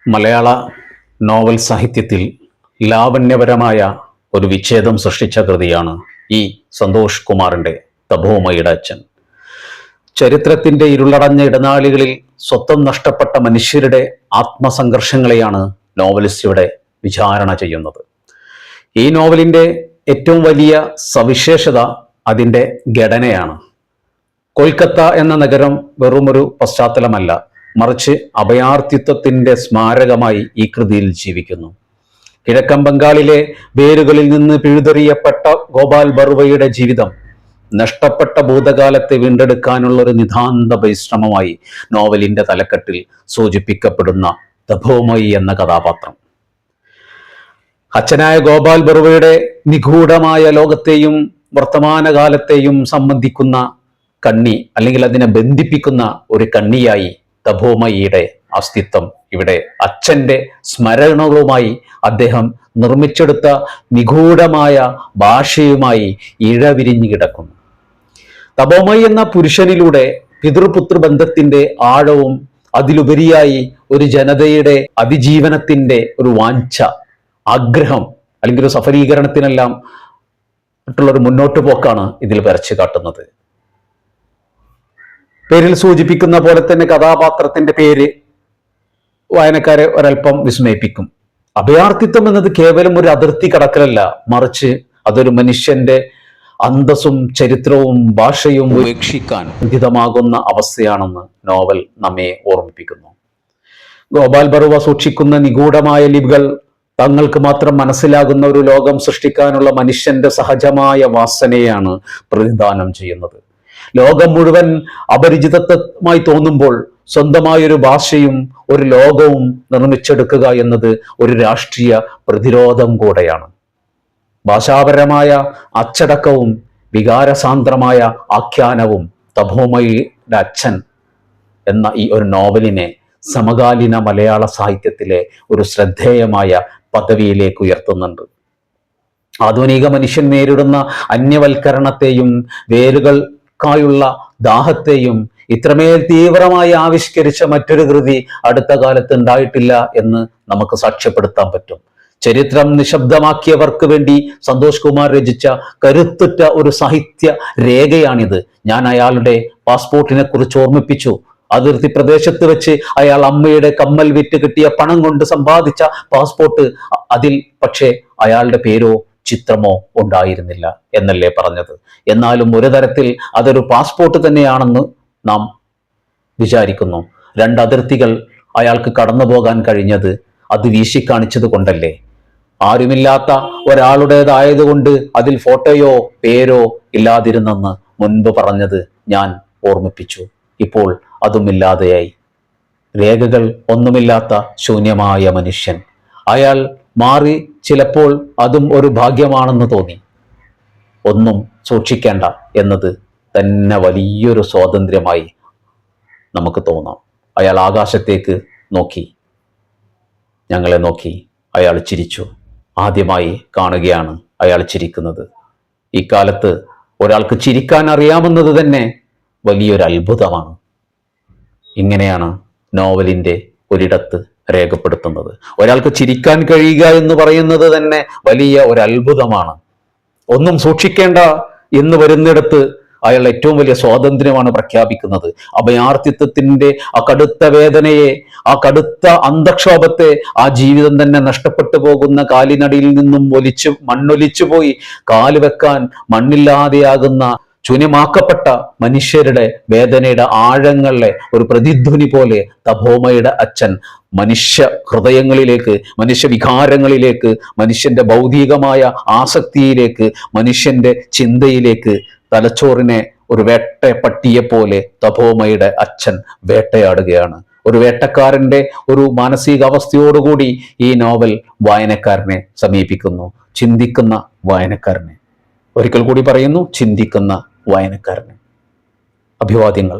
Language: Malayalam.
മലയാള നോവൽ സാഹിത്യത്തിൽ ലാവണ്യപരമായ ഒരു വിച്ഛേദം സൃഷ്ടിച്ച കൃതിയാണ് ഈ സന്തോഷ് കുമാറിൻ്റെ തപോമയുടെ അച്ഛൻ. ചരിത്രത്തിൻ്റെ ഇരുളടഞ്ഞ ഇടനാഴികളിൽ സ്വത്വം നഷ്ടപ്പെട്ട മനുഷ്യരുടെ ആത്മസംഘർഷങ്ങളെയാണ് നോവലിസ്റ്റ് ഇവിടെ വിചാരണ ചെയ്യുന്നത്. ഈ നോവലിൻ്റെ ഏറ്റവും വലിയ സവിശേഷത അതിൻ്റെ ഘടനയാണ്. കൊൽക്കത്ത എന്ന നഗരം വെറുമൊരു പശ്ചാത്തലമല്ല, മറിച്ച് അഭയാർത്ഥിത്വത്തിൻ്റെ സ്മാരകമായി ഈ കൃതിയിൽ ജീവിക്കുന്നു. കിഴക്കൻ ബംഗാളിലെ വേരുകളിൽ നിന്ന് പിഴുതെറിയപ്പെട്ട ഗോപാൽ ബറുവയുടെ ജീവിതം നഷ്ടപ്പെട്ട ഭൂതകാലത്തെ വീണ്ടെടുക്കാനുള്ള ഒരു നിതാന്ത പരിശ്രമമായി നോവലിന്റെ തലക്കെട്ടിൽ സൂചിപ്പിക്കപ്പെടുന്ന തപോമയി എന്ന കഥാപാത്രം. അച്ഛനായ ഗോപാൽ ബറുവയുടെ നിഗൂഢമായ ലോകത്തെയും വർത്തമാനകാലത്തെയും സംബന്ധിക്കുന്ന കണ്ണി, അല്ലെങ്കിൽ അതിനെ ബന്ധിപ്പിക്കുന്ന ഒരു കണ്ണിയായി തപോമയിയുടെ അസ്തിത്വം ഇവിടെ അച്ഛൻ്റെ സ്മരണകളുമായി അദ്ദേഹം നിർമ്മിച്ചെടുത്ത നിഗൂഢമായ ഭാഷയുമായി ഇഴവിരിഞ്ഞു കിടക്കുന്നു. തപോമയി എന്ന പുരുഷനിലൂടെ പിതൃപുത്ര ബന്ധത്തിന്റെ ആഴവും അതിലുപരിയായി ഒരു ജനതയുടെ അതിജീവനത്തിന്റെ ഒരു വാഞ്ച, ആഗ്രഹം, അല്ലെങ്കിൽ ഒരു സഫലീകരണത്തിനെല്ലാം മറ്റുള്ളൊരു മുന്നോട്ട് പോക്കാണ് ഇതിൽ വരച്ചു കാട്ടുന്നത്. പേരിൽ സൂചിപ്പിക്കുന്ന പോലെ തന്നെ കഥാപാത്രത്തിന്റെ പേര് വായനക്കാരെ ഒരൽപ്പം വിസ്മയിപ്പിക്കും. അഭയാർത്ഥിത്വം എന്നത് കേവലം ഒരു അതിർത്തി കടക്കലല്ല, മറിച്ച് അതൊരു മനുഷ്യന്റെ അന്തസ്സും ചരിത്രവും ഭാഷയും ഉപേക്ഷിക്കാൻ ഉചിതമാകുന്ന അവസ്ഥയാണെന്ന് നോവൽ നമ്മെ ഓർമ്മിപ്പിക്കുന്നു. ഗോപാൽ ബറുവ സൂക്ഷിക്കുന്ന നിഗൂഢമായ ലിപികൾ തങ്ങൾക്ക് മാത്രം മനസ്സിലാകുന്ന ഒരു ലോകം സൃഷ്ടിക്കാനുള്ള മനുഷ്യന്റെ സഹജമായ വാസനയാണ് പ്രതിദാനം ചെയ്യുന്നത്. ലോകം മുഴുവൻ അപരിചിതത്വമായി തോന്നുമ്പോൾ സ്വന്തമായൊരു ഭാഷയും ഒരു ലോകവും നിർമ്മിച്ചെടുക്കുക എന്നത് ഒരു രാഷ്ട്രീയ പ്രതിരോധം കൂടെയാണ്. ഭാഷാപരമായ അച്ചടക്കവും വികാരസാന്ദ്രമായ ആഖ്യാനവും തപോമയുടെ അച്ഛൻ എന്ന ഈ ഒരു നോവലിനെ സമകാലീന മലയാള സാഹിത്യത്തിലെ ഒരു ശ്രദ്ധേയമായ പദവിയിലേക്ക് ഉയർത്തുന്നുണ്ട്. ആധുനിക മനുഷ്യൻ നേരിടുന്ന അന്യവൽക്കരണത്തെയും വേരുകൾക്കായുള്ള ദാഹത്തെയും ഇത്രമേൽ തീവ്രമായി ആവിഷ്കരിച്ച മറ്റൊരു കൃതി അടുത്ത കാലത്ത് ഉണ്ടായിട്ടില്ല എന്ന് നമുക്ക് സാക്ഷ്യപ്പെടുത്താൻ പറ്റും. ചരിത്രം നിശബ്ദമാക്കിയവർക്ക് വേണ്ടി സന്തോഷ് കുമാർ രചിച്ച കരുത്തുറ്റ ഒരു സാഹിത്യ രേഖയാണിത്. ഞാൻ അയാളുടെ പാസ്പോർട്ടിനെ കുറിച്ച് ഓർമ്മിപ്പിച്ചു. അതിർത്തി പ്രദേശത്ത് വെച്ച് അയാൾ അമ്മയുടെ കമ്മൽ വിറ്റ് കിട്ടിയ പണം കൊണ്ട് സമ്പാദിച്ച പാസ്പോർട്ട്. അതിൽ പക്ഷേ അയാളുടെ പേരോ ചിത്രമോ ഉണ്ടായിരുന്നില്ല എന്നല്ലേ പറഞ്ഞത്. എന്നാലും ഒരു തരത്തിൽ അതൊരു പാസ്പോർട്ട് തന്നെയാണെന്ന് നാം വിചാരിക്കുന്നു. രണ്ട് അതിർത്തികൾ അയാൾക്ക് കടന്നു പോകാൻ കഴിഞ്ഞത് അത് വീശിക്കാണിച്ചത് കൊണ്ടല്ലേ. ആരുമില്ലാത്ത ഒരാളുടേതായതുകൊണ്ട് അതിൽ ഫോട്ടോയോ പേരോ ഇല്ലാതിരുന്നെന്ന് മുൻപ് പറഞ്ഞത് ഞാൻ ഓർമ്മിപ്പിച്ചു. ഇപ്പോൾ അതുമില്ലാതെയായി. രേഖകൾ ഒന്നുമില്ലാത്ത ശൂന്യമായ മനുഷ്യൻ. അയാൾ മാറി. ചിലപ്പോൾ അതും ഒരു ഭാഗ്യമാണെന്ന് തോന്നി. ഒന്നും സൂക്ഷിക്കേണ്ട എന്നത് തന്നെ വലിയൊരു സ്വാതന്ത്ര്യമായി നമുക്ക് തോന്നാം. അയാൾ ആകാശത്തേക്ക് നോക്കി, ഞങ്ങളെ നോക്കി. അയാൾ ചിരിച്ചു. ആദ്യമായി കാണുകയാണ് അയാൾ ചിരിക്കുന്നത്. ഈ കാലത്ത് ഒരാൾക്ക് ചിരിക്കാൻ അറിയാമെന്നത് തന്നെ വലിയൊരു അത്ഭുതമാണ്. ഇങ്ങനെയാണ് നോവലിൻ്റെ ഒരിടത്ത് രേഖപ്പെടുത്തുന്നത്. ഒരാൾക്ക് ചിരിക്കാൻ കഴിയുക എന്ന് പറയുന്നത് തന്നെ വലിയ ഒരു അത്ഭുതമാണ്. ഒന്നും സൂക്ഷിക്കേണ്ട എന്ന് വരുന്നിടത്ത് അയാൾ ഏറ്റവും വലിയ സ്വാതന്ത്ര്യമാണ് പ്രഖ്യാപിക്കുന്നത്. അഭയാർത്ഥിത്വത്തിന്റെ ആ കടുത്ത വേദനയെ, ആ കടുത്ത അന്തക്ഷോഭത്തെ, ആ ജീവിതം തന്നെ നഷ്ടപ്പെട്ടു പോകുന്ന കാലിനടിയിൽ നിന്നും മണ്ണൊലിച്ചു പോയി കാല് വെക്കാൻ മണ്ണില്ലാതെയാകുന്ന ശൂന്യമാക്കപ്പെട്ട മനുഷ്യരുടെ വേദനയുടെ ആഴങ്ങളിലെ ഒരു പ്രതിധ്വനി പോലെ തപോമയുടെ അച്ഛൻ മനുഷ്യ ഹൃദയങ്ങളിലേക്ക്, മനുഷ്യ വികാരങ്ങളിലേക്ക്, മനുഷ്യന്റെ ഭൗതികമായ ആസക്തിയിലേക്ക്, മനുഷ്യന്റെ ചിന്തയിലേക്ക് തലച്ചോറിനെ ഒരു വേട്ടപ്പട്ടിയെ പോലെ തപോമയുടെ അച്ഛൻ വേട്ടയാടുകയാണ്. ഒരു വേട്ടക്കാരന്റെ ഒരു മാനസികാവസ്ഥയോടുകൂടി ഈ നോവൽ വായനക്കാരനെ സമീപിക്കുന്നു. ചിന്തിക്കുന്ന വായനക്കാരനെ. ഒരിക്കൽ കൂടി പറയുന്നു, ചിന്തിക്കുന്ന വായനക്കാരന്. അഭിവാദ്യങ്ങൾ.